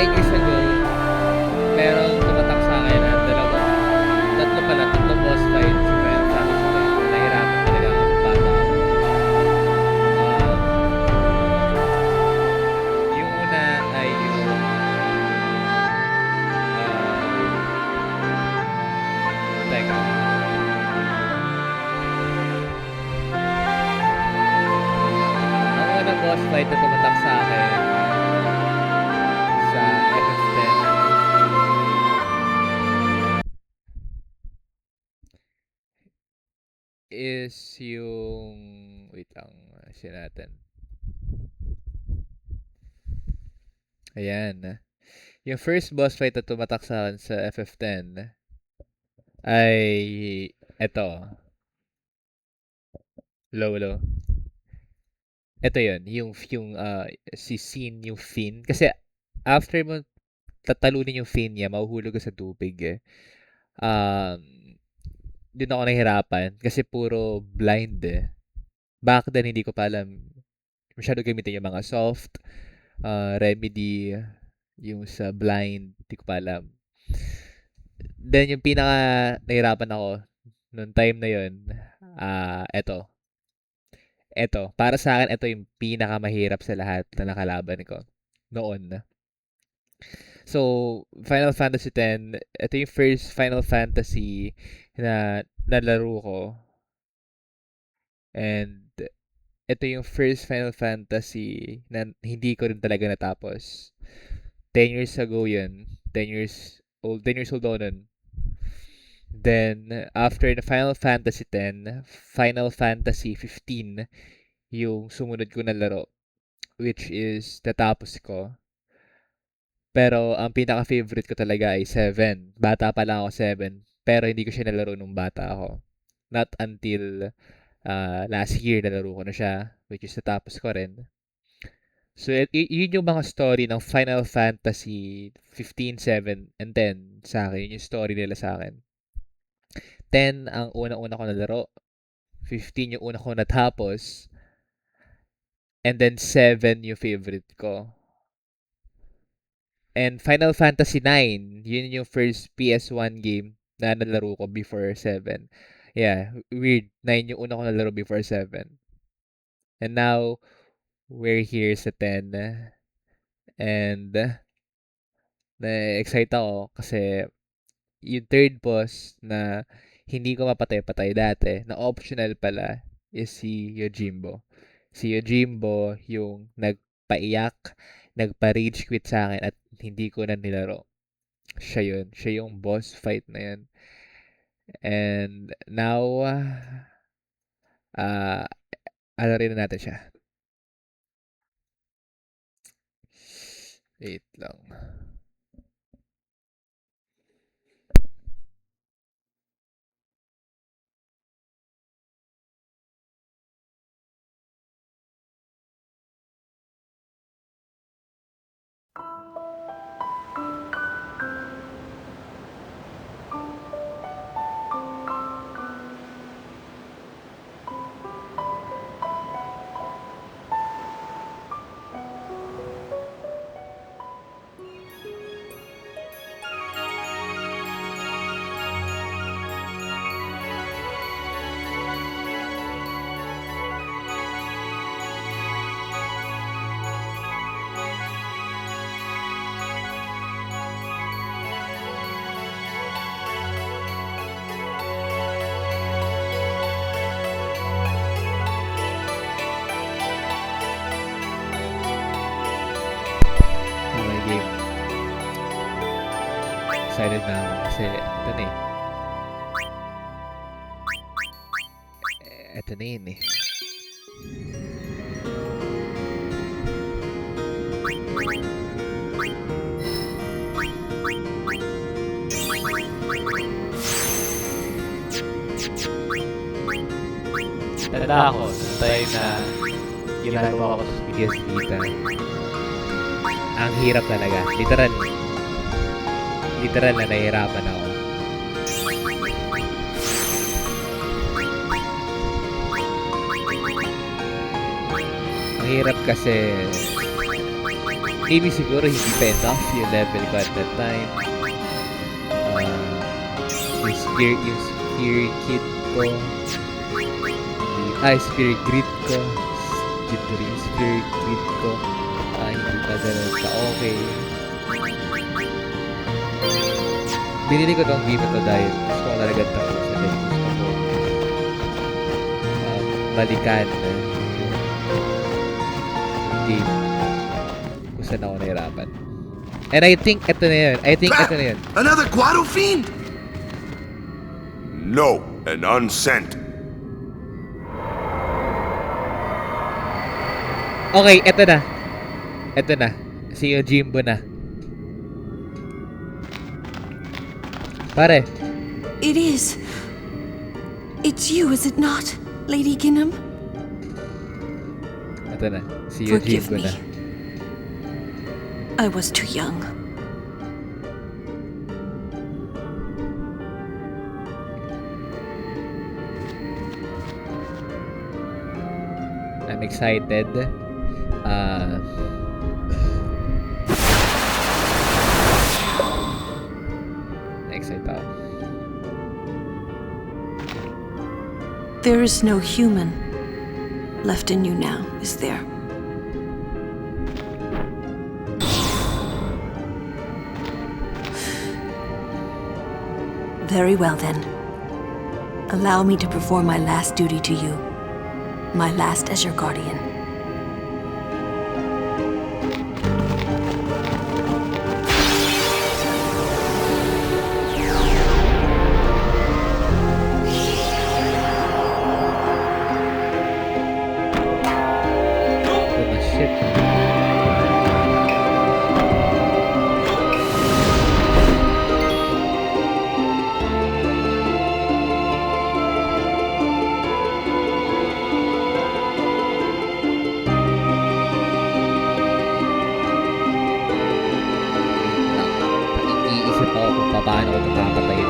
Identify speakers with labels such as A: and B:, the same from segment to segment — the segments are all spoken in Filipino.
A: 10 years ago, merong tumatak sa akin na tatlong boss fight sa Final Fantasy 10 na nahirapan talaga ako nung bata ako. Yung una ay yung teka. Ang unang boss fight na tumatak sa akin sa FF10 is yung wait lang, siya natin. Ayan. Yung first boss fight na tumatak sa akin sa FF10 ay eto. Low. Ito yun, si Sin, yung Finn. Kasi after mo tatalunin yung Finn niya, mahuhulog ka sa tubig eh. Dun ako nahihirapan kasi puro blind eh. Back then, hindi ko pa alam masyado gamitin yung mga soft, remedy, yung sa blind, hindi ko pa alam. Then, yung pinaka nahirapan ako noong time na yun, eto. Para sa akin, ito yung pinakamahirap sa lahat na nakalaban ko noon. So, Final Fantasy X, ito yung first Final Fantasy na nalaro ko. And ito yung first Final Fantasy na hindi ko rin talaga natapos. 10 years ago yun. 10 years old ako nun. Then, after the Final Fantasy X, Final Fantasy 15, yung sumunod ko na laro, which is natapos ko. Pero ang pinaka-favorite ko talaga ay 7. Bata pa lang ako 7, pero hindi ko siya nalaro nung bata ako. Not until last year nalaro ko na siya, which is natapos ko rin. So, yun yung mga story ng Final Fantasy 15, 7, and 10 sa akin. Yun yung story nila sa akin. 10 ang unang-una ko nalaro. 15 yung una ko natapos. And then 7 yung favorite ko. And Final Fantasy 9, yun yung first PS1 game na nalaro ko before 7. Yeah, weird. 9 yung una ko nalaro before 7. And now, we're here sa 10. And na-excite ako kasi yung third boss na hindi ko mapatay-patay dati, na optional pala, is si Yojimbo. Si Yojimbo yung nagpaiyak, nagpa-rage quit sa akin at hindi ko na nilaro. Siya yun. Siya yung boss fight na yun. And now, alarin na natin siya. Wait lang. Okay, game. Excited na ako kasi ito na eh. Ito na yun eh. Tanda ako, noong time na ginagawa ko sa PS Vita. Ang hirap talaga. Literal na nahihirapan ako. Ang hirap kasi maybe siguro hindi pa enough yung level ko at that time. Yung spear kit ko, spear grit ko, yung spear grit ko, hindi pa ganun ka okay. Binili ko tong game na to dahil gusto ko talaga tapusin dahil gusto ko balikan yung game kung saan ako nahirapan. And I think ito na yun. Ito na yun.
B: Another Guado fiend? No, an unsent.
A: Okay, ito na. Ito na. Si Yojimbo na. Pare.
C: It is. It's you, is it not, Lady Ginham?
A: Ito na. Si
C: Forgive
A: Yojimbo
C: me.
A: na.
C: I was too young.
A: I'm excited. Excited ako.
C: There is no human left in you now, is there? Very well then. Allow me to perform my last duty to you. My last as your guardian.
A: Oh, shit. Iisip ako kung paano ko ito papatayin.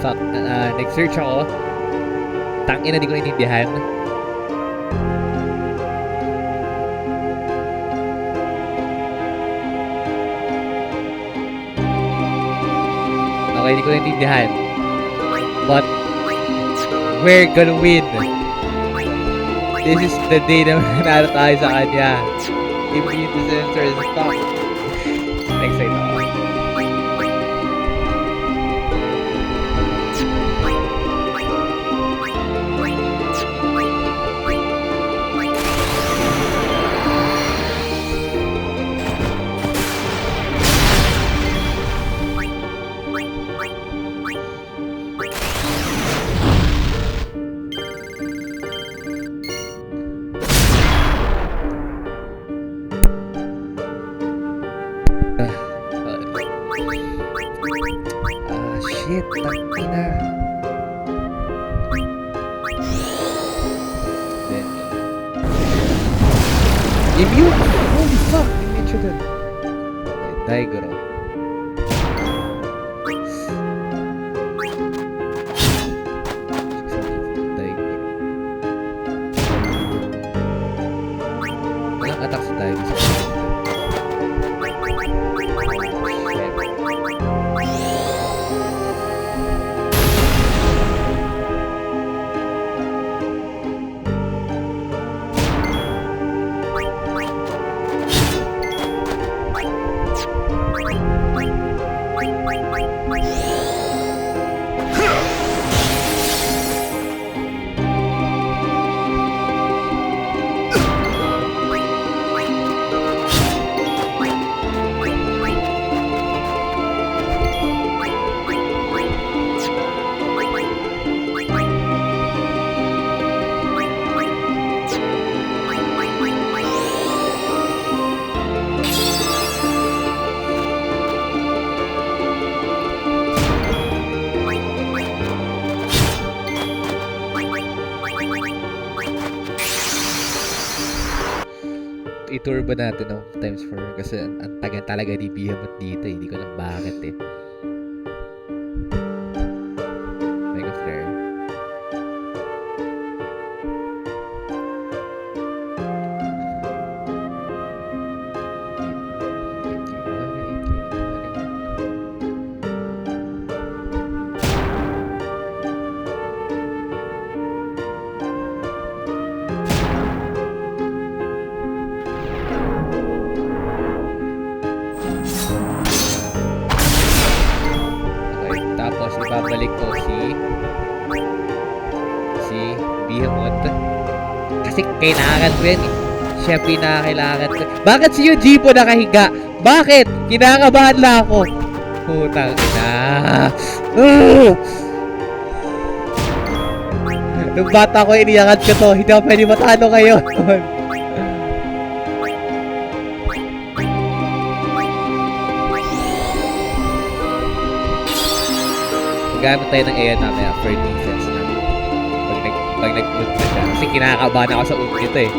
A: Fuck. Nag-search ako. Tangina, di ko naintindihan. Okay, di ko naintindihan. But, we're gonna win. This is the day na manalo tayo sa kanya. Immune to sensors. Fuck. Next time ako. Shit, tangina. Then, immune! Holy fuck! Immune siya dun. Daigoro. Daigoro. Walang attack sa Daigoro. i-turbo natin ng times 4 kasi ang tagal talaga ni Behemoth dito eh. Hindi ko alam bakit eh. Mega Flare. Tapos ibabalik ko si Behemoth. Kasi kailangan ko yan eh. Siya pinakailangan ko. Bakit si Yuji po nakahiga? Bakit? Kinakabahan lang ako. Putang ina. Nung bata ko iniyakan ko to. Hindi ako pwede matalo ngayon. Gamit tayo ng Aeon namaya for defense na. Pag nag-ult na siya. Kasi kinakabahan ako sa ult nito eh.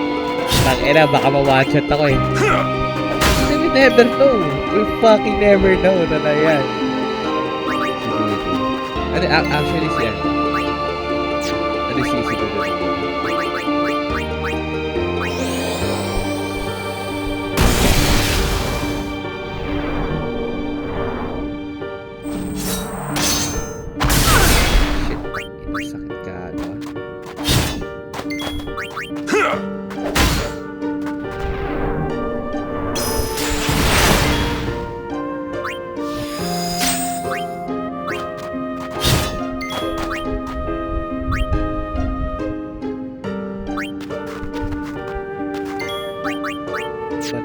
A: Tangina, baka ma-one-shot ako eh. Kasi we never know. We fucking never know na yan. Ano, actually siya. Ano si siguro?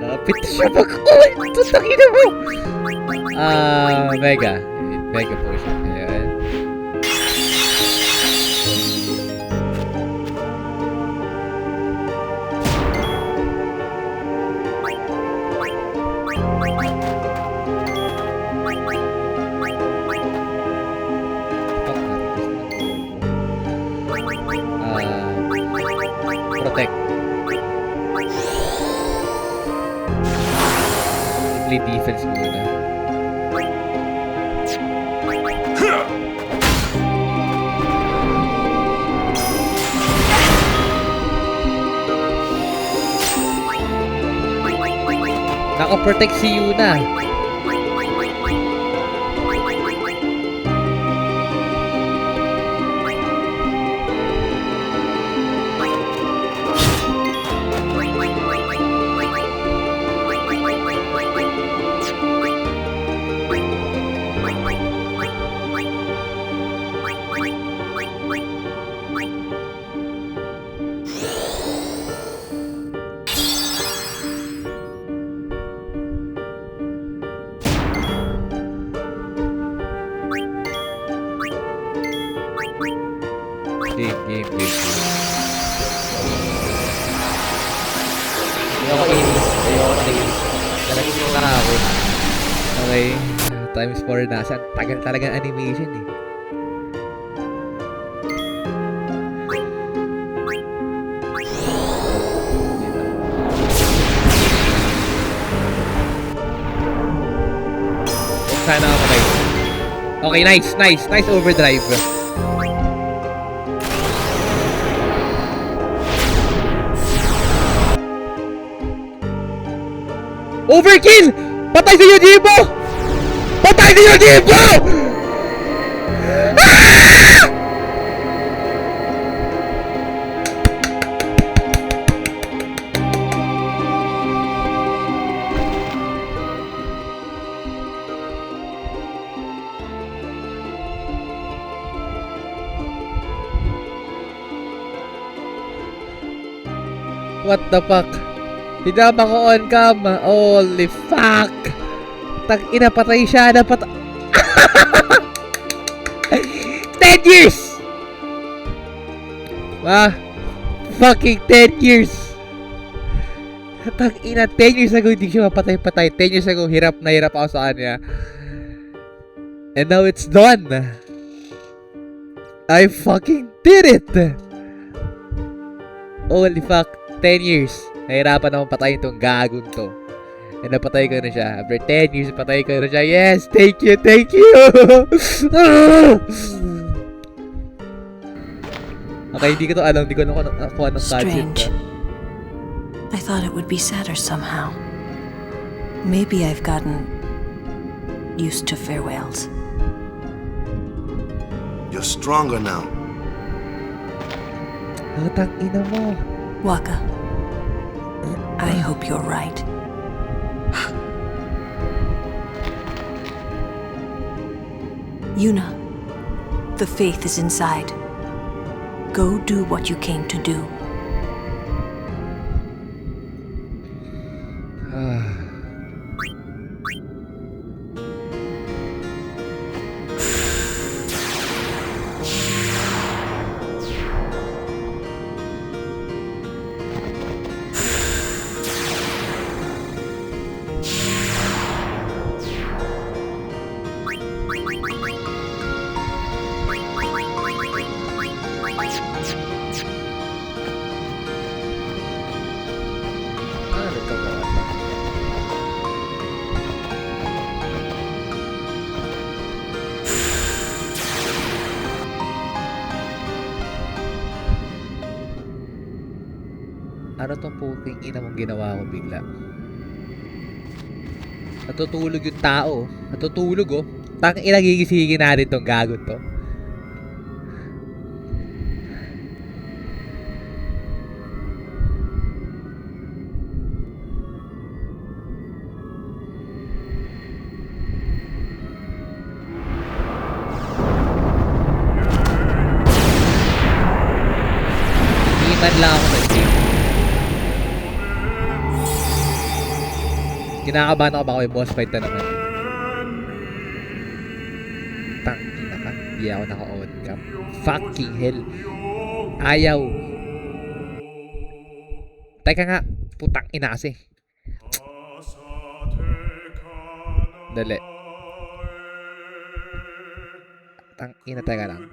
A: Malapit siya mag-ult! Tutangin na mo! Mega. Mega potion. Ayan. Protect. Defense muna. Naka-protect si Yuna. Game. Ayoko inis. Talagang yung ako. Okay. Times 4 na. Saan? Tagal talagang animation eh. Sana ako kayo. Okay, nice overdrive. Overkill! Patay si Yujibo! Patay si Yujibo! Ah! What the fuck? Hinama ko on cam. Holy fuck! Tag-ina, patay siya. Dapat... 10 years! Fucking 10 years! Tag-ina, 10 years ago hindi siya mapatay-patay. 10 years ago, hirap na hirap ako sa kanya. And now it's done! I fucking did it! Holy fuck, 10 years. Nahirapan akong patayin tong gagong to. And napatay ko na siya. After 10 years, patay ko na siya. Yes! Thank you! Thank you! Okay, hindi ko to alam. Hindi ko alam kung anong
C: Strange.
A: concept.
C: I thought it would be sadder somehow. Maybe I've gotten used to farewells.
B: You're stronger now.
A: Tang ina mo.
C: Waka, I hope you're right. Yuna, the faith is inside. Go do what you came to do.
A: Ano to ba? Ano tong puting ina mong ginawa ko bigla? Natutulog yung tao. Natutulog oh. Tang ina gigisingin natin tong gago to. Hindi man lang ako nag-game. Kinakabahan ako baka may boss fight na naman. Tang ina ka. Hindi ako naka-on cam. Fucking hell. Ayaw. Teka nga. Putang ina kasi. Dali. Tang ina, teka lang.